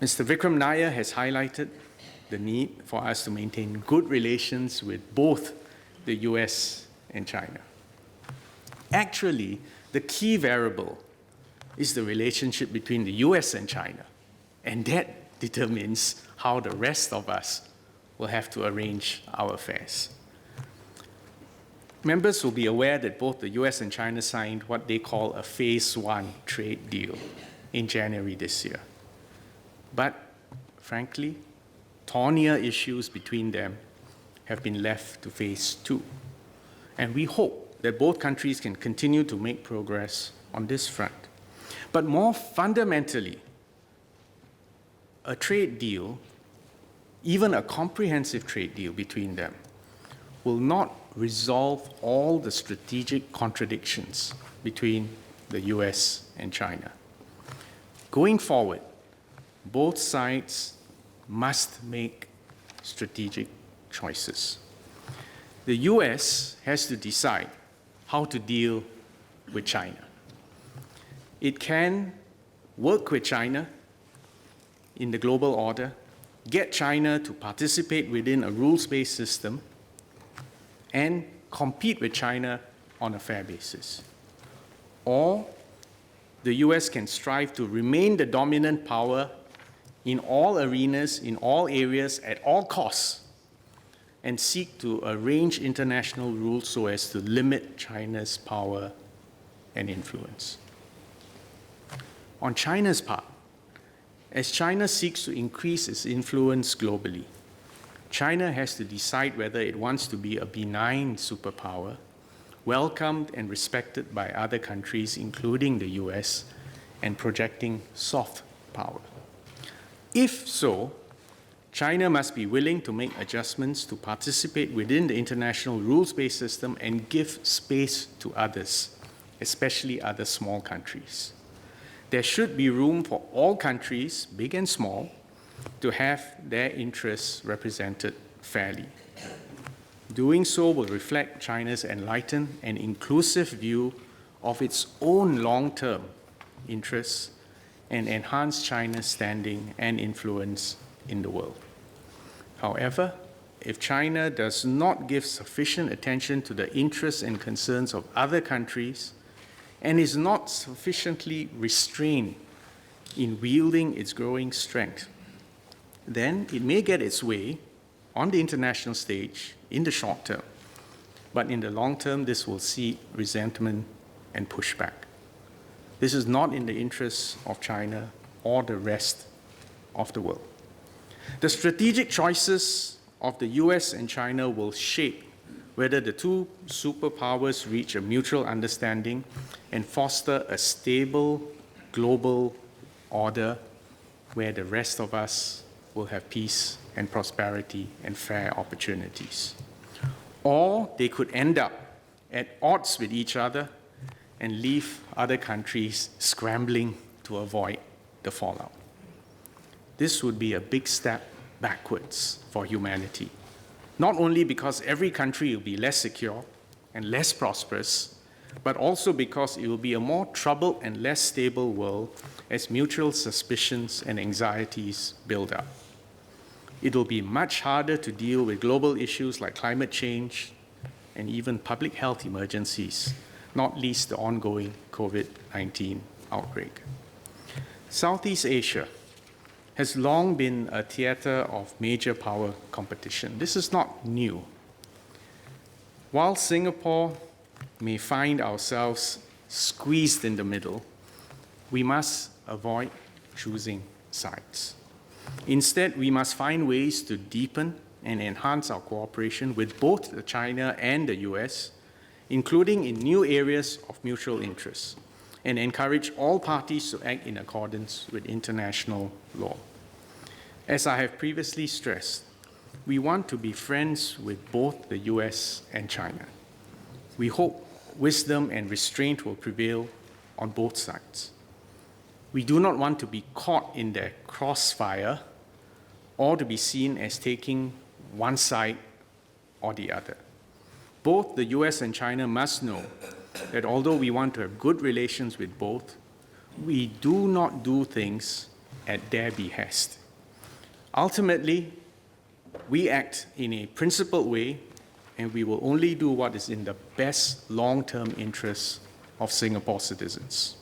Mr. Vikram Nair has highlighted the need for us to maintain good relations with both the US and China. Actually, the key variable is the relationship between the US and China, and that determines how the rest of us will have to arrange our affairs. Members will be aware that both the US and China signed what they call a Phase 1 trade deal in January this year. But frankly, thornier issues between them have been left to Phase 2. And we hope that both countries can continue to make progress on this front. But more fundamentally, a trade deal, even a comprehensive trade deal between them, will not resolve all the strategic contradictions between the US and China. Going forward, both sides must make strategic choices. The US has to decide how to deal with China. It can work with China in the global order, get China to participate within a rules-based system, and compete with China on a fair basis. Or the US can strive to remain the dominant power in all arenas, in all areas, at all costs, and seek to arrange international rules so as to limit China's power and influence. On China's part, as China seeks to increase its influence globally, China has to decide whether it wants to be a benign superpower, welcomed and respected by other countries, including the US, and projecting soft power. If so, China must be willing to make adjustments to participate within the international rules-based system and give space to others, especially other small countries. There should be room for all countries, big and small, to have their interests represented fairly. Doing so will reflect China's enlightened and inclusive view of its own long-term interests and enhance China's standing and influence in the world. However, if China does not give sufficient attention to the interests and concerns of other countries and is not sufficiently restrained in wielding its growing strength, then it may get its way on the international stage in the short term. But in the long term, this will see resentment and pushback. This is not in the interests of China or the rest of the world. The strategic choices of the US and China will shape whether the two superpowers reach a mutual understanding and foster a stable global order where the rest of us will have peace and prosperity and fair opportunities. Or they could end up at odds with each other and leave other countries scrambling to avoid the fallout. This would be a big step backwards for humanity, not only because every country will be less secure and less prosperous, but also because it will be a more troubled and less stable world as mutual suspicions and anxieties build up. It will be much harder to deal with global issues like climate change and even public health emergencies, not least the ongoing COVID-19 outbreak. Southeast Asia has long been a theater of major power competition. This is not new. While Singapore may find ourselves squeezed in the middle, we must avoid choosing sides. Instead, we must find ways to deepen and enhance our cooperation with both China and the US, including in new areas of mutual interest, and encourage all parties to act in accordance with international law. As I have previously stressed, we want to be friends with both the US and China. We hope wisdom and restraint will prevail on both sides. We do not want to be caught in their crossfire or to be seen as taking one side or the other. Both the US and China must know that although we want to have good relations with both, we do not do things at their behest. Ultimately, we act in a principled way, and we will only do what is in the best long-term interests of Singapore citizens.